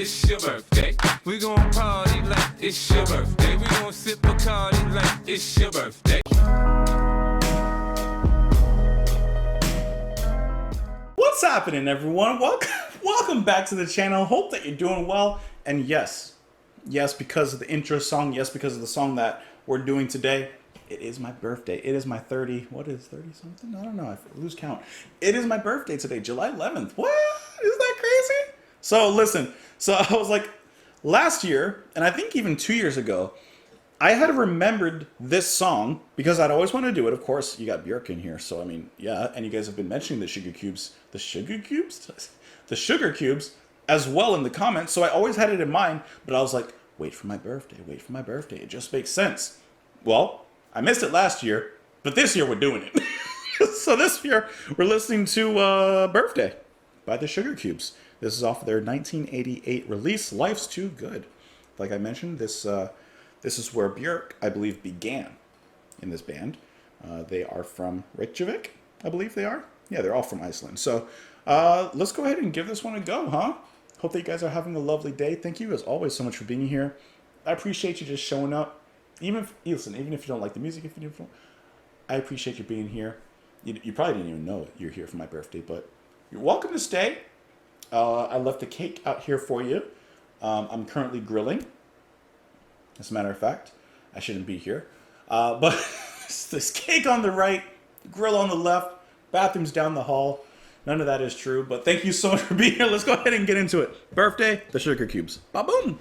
it's your birthday. We gon' party like it's your birthday. We gon' sip Bacardi like it's your birthday. What's happening, everyone? Welcome back to the channel. Hope that you're doing well. And yes, because of the intro song, yes, because of the song that we're doing today, it is my birthday. It is my 30 something? I don't know. I lose count. It is my birthday today, July 11th. What? Isn't that crazy? So listen, I was like, last year, and I think even 2 years ago, I had remembered this song because I'd always wanted to do it. Of course, you got Björk in here, so I mean, yeah. And you guys have been mentioning the Sugarcubes as well in the comments. So I always had it in mind, but I was like, wait for my birthday. It just makes sense. Well, I missed it last year, but this year we're doing it. So this year we're listening to "Birthday" by the Sugarcubes. This is off of their 1988 release, "Life's Too Good." Like I mentioned, this is where Björk, I believe, began in this band. They are from Reykjavik, I believe they are. Yeah, they're all from Iceland. So let's go ahead and give this one a go, huh? Hope that you guys are having a lovely day. Thank you, as always, so much for being here. I appreciate you just showing up. Even if you don't like the music, I appreciate you being here. You probably didn't even know you're here for my birthday, but you're welcome to stay. I left the cake out here for you. I'm currently grilling. As a matter of fact, I shouldn't be here. But this cake on the right, grill on the left, bathrooms down the hall. None of that is true, but thank you so much for being here. Let's go ahead and get into it. Birthday, the Sugarcubes. Ba-boom!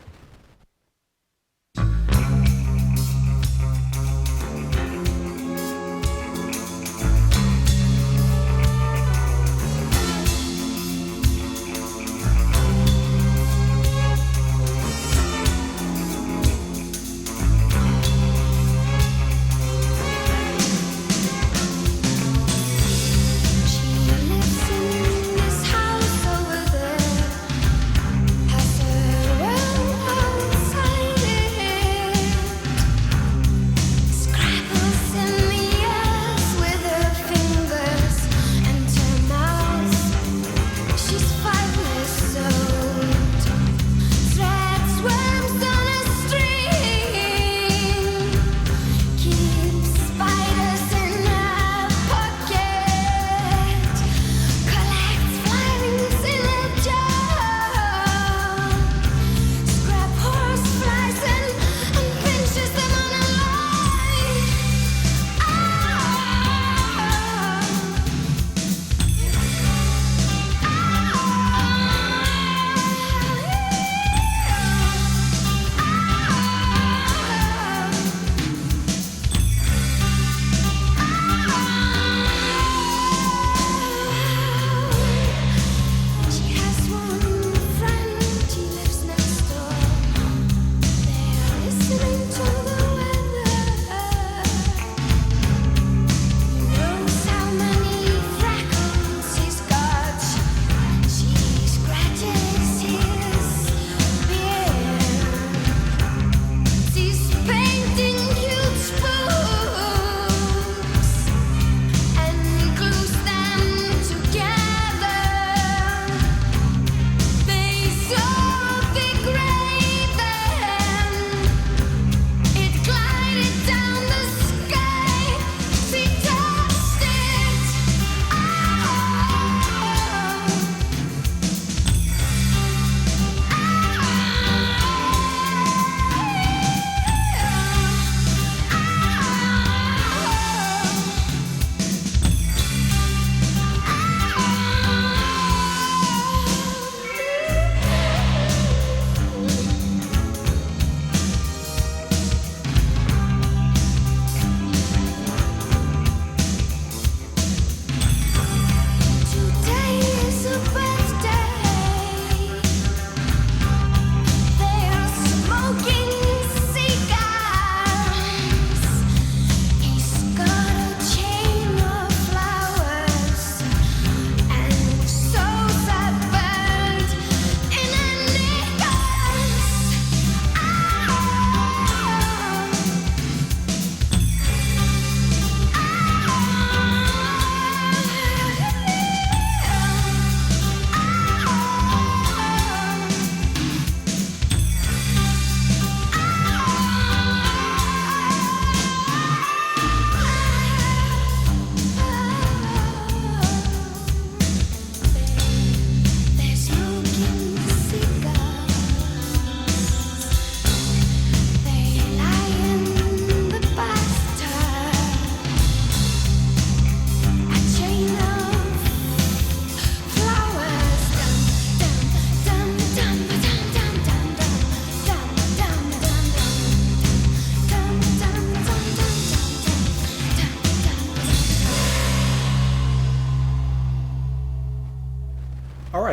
Has her well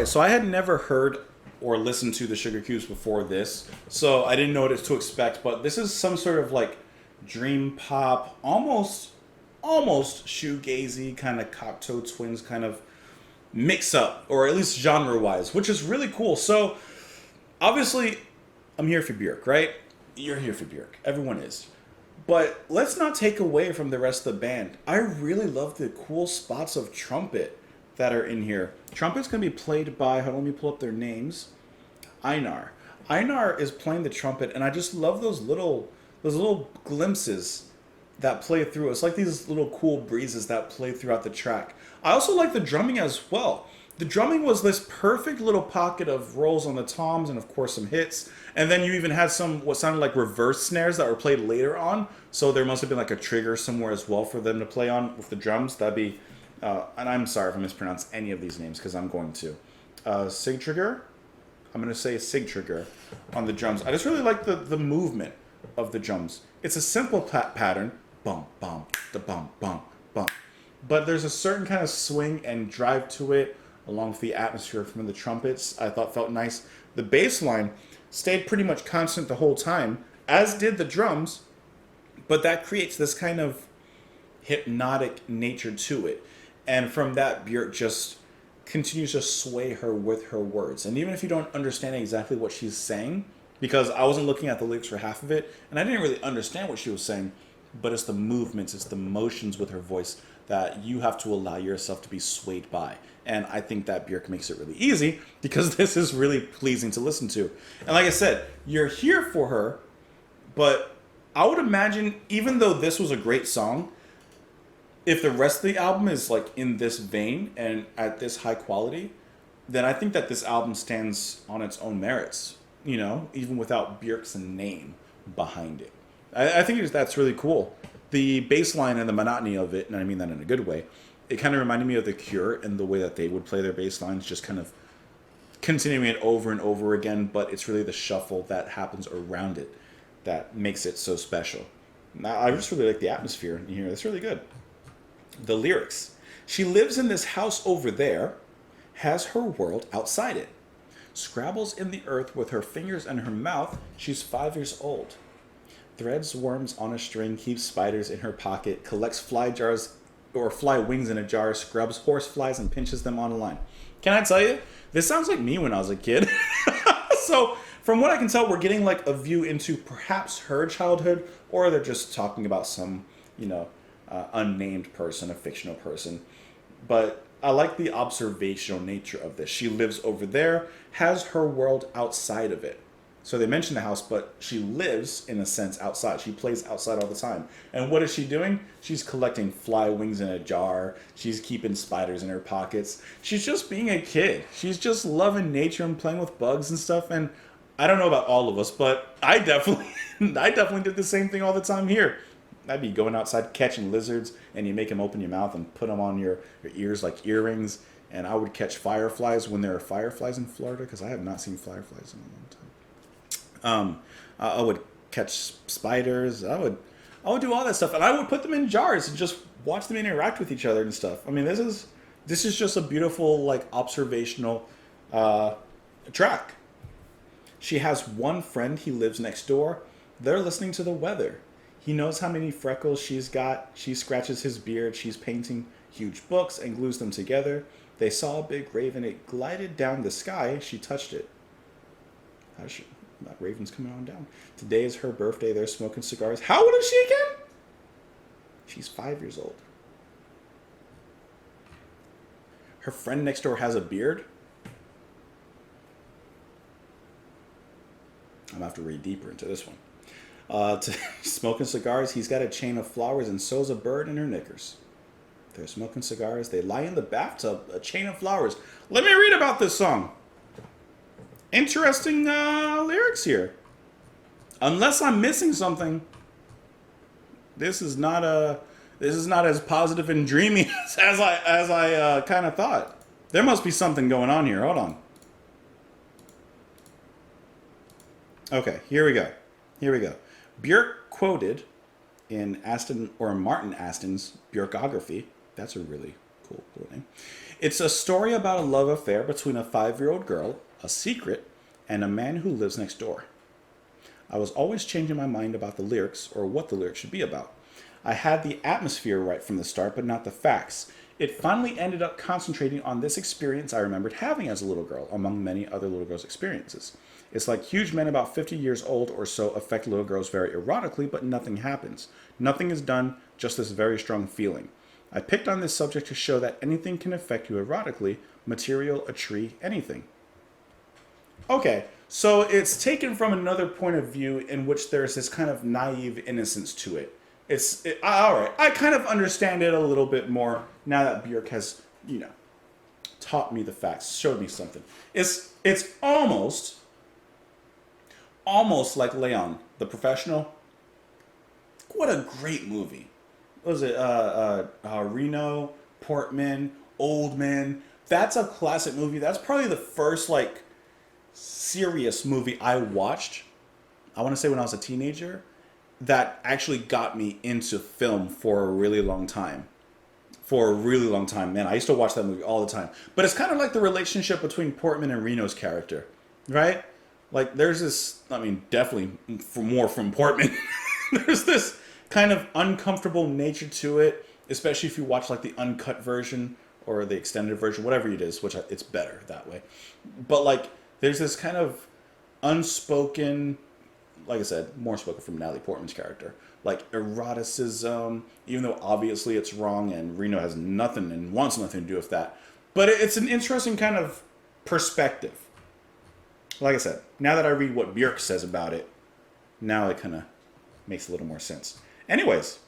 right. So I had never heard or listened to the Sugarcubes before this, so I didn't know what to expect. But this is some sort of like dream pop, almost shoegazy kind of Cocteau Twins kind of mix up, or at least genre wise, which is really cool. So obviously, I'm here for Björk, right? You're here for Björk. Everyone is. But let's not take away from the rest of the band. I really love the cool spots of trumpet that are in here. Trumpet's going to be played by, hold on, let me pull up their names. Einar. Einar is playing the trumpet, and I just love those little glimpses that play through. It's like these little cool breezes that play throughout the track. I also like the drumming as well. The drumming was this perfect little pocket of rolls on the toms and of course some hits. And then you even had some what sounded like reverse snares that were played later on. So there must have been like a trigger somewhere as well for them to play on with the drums. That'd be, and I'm sorry if I mispronounce any of these names because I'm going to. Sig trigger? I'm going to say Sig trigger on the drums. I just really like the movement of the drums. It's a simple pattern. Bum, bum, da bum, bum, bum. But there's a certain kind of swing and drive to it, along with the atmosphere from the trumpets. I thought felt nice. The bass line stayed pretty much constant the whole time, as did the drums, but that creates this kind of hypnotic nature to it. And from that, Björk just continues to sway her with her words. And even if you don't understand exactly what she's saying, because I wasn't looking at the lyrics for half of it, and I didn't really understand what she was saying, but it's the movements, it's the motions with her voice that you have to allow yourself to be swayed by. And I think that Björk makes it really easy because this is really pleasing to listen to. And like I said, you're here for her, but I would imagine, even though this was a great song, if the rest of the album is like in this vein and at this high quality, then I think that this album stands on its own merits, you know, even without Björk's name behind it. I think that's really cool. The bass line and the monotony of it, and I mean that in a good way, it kind of reminded me of The Cure and the way that they would play their bass lines, just kind of continuing it over and over again, but it's really the shuffle that happens around it that makes it so special. Now, I just really like the atmosphere in here. It's really good. The lyrics. She lives in this house over there, has her world outside it. Scrabbles in the earth with her fingers and her mouth. She's 5 years old. Threads worms on a string, keeps spiders in her pocket, collects fly jars or fly wings in a jar, scrubs horse flies and pinches them on a line. Can I tell you, this sounds like me when I was a kid. So from what I can tell, we're getting like a view into perhaps her childhood, or they're just talking about some, unnamed person, a fictional person. But I like the observational nature of this. She lives over there, has her world outside of it. So they mention the house, but she lives, in a sense, outside. She plays outside all the time. And what is she doing? She's collecting fly wings in a jar. She's keeping spiders in her pockets. She's just being a kid. She's just loving nature and playing with bugs and stuff. And I don't know about all of us, but I definitely did the same thing all the time here. I'd be going outside catching lizards, and you make them open your mouth and put them on your ears like earrings. And I would catch fireflies when there are fireflies in Florida, because I have not seen fireflies in a long time. I would catch spiders. I would do all that stuff, and I would put them in jars and just watch them interact with each other and stuff. I mean, this is just a beautiful, like, observational track. She has one friend. He lives next door. They're listening to the weather. He knows how many freckles she's got. She scratches his beard. She's painting huge books and glues them together. They saw a big raven. It glided down the sky. She touched it. That raven's coming on down. Today is her birthday. They're smoking cigars. How old is she again? She's 5 years old. Her friend next door has a beard. I'm going to have to read deeper into this one. Smoking cigars. He's got a chain of flowers and sews a bird in her knickers. They're smoking cigars. They lie in the bathtub. A chain of flowers. Let me read about this song. Interesting lyrics here. Unless I'm missing something, this is not as positive and dreamy as I kind of thought. There must be something going on here. Hold on. Okay, here we go. Björk quoted in Martin Aston's Björkography. That's a really Cool name. It's a story about a love affair between a 5-year-old girl, a secret, and a man who lives next door. I was always changing my mind about the lyrics or what the lyrics should be about. I had the atmosphere right from the start, but not the facts. It finally ended up concentrating on this experience I remembered having as a little girl, among many other little girls' experiences. It's like huge men about 50 years old or so affect little girls very erotically, but nothing happens. Nothing is done, just this very strong feeling. I picked on this subject to show that anything can affect you erotically, material, a tree, anything. Okay, so it's taken from another point of view in which there's this kind of naive innocence to it. All right. I kind of understand it a little bit more now that Björk has, taught me the facts, showed me something. It's almost like Leon, the Professional. What a great movie! What was it Reno, Portman, Old Man? That's a classic movie. That's probably the first serious movie I watched. I want to say when I was a teenager. That actually got me into film for a really long time. Man, I used to watch that movie all the time. But it's kind of like the relationship between Portman and Reno's character, right? Like, there's this, definitely more from Portman. There's this kind of uncomfortable nature to it, especially if you watch, the uncut version or the extended version, whatever it is, which it's better that way. But, there's this kind of unspoken, like I said, more spoken from Natalie Portman's character. Eroticism, even though obviously it's wrong and Reno has nothing and wants nothing to do with that. But it's an interesting kind of perspective. Like I said, now that I read what Björk says about it, now it kind of makes a little more sense. Anyways,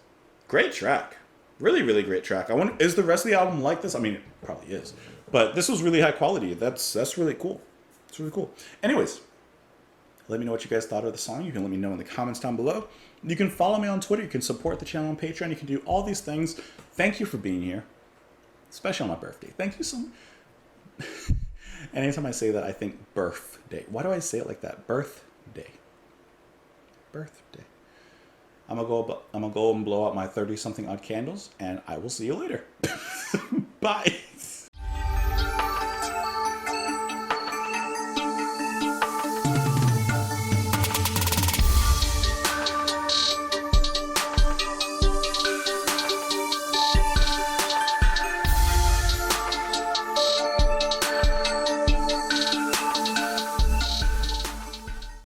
great track. Really, really great track. I wonder, is the rest of the album like this? It probably is. But this was really high quality. That's really cool. It's really cool. Anyways, let me know what you guys thought of the song. You can let me know in the comments down below. You can follow me on Twitter. You can support the channel on Patreon. You can do all these things. Thank you for being here, especially on my birthday. Thank you so much. And anytime I say that, I think birthday. Why do I say it like that? Birthday. I'm gonna go and blow out my 30-something odd candles, and I will see you later. Bye.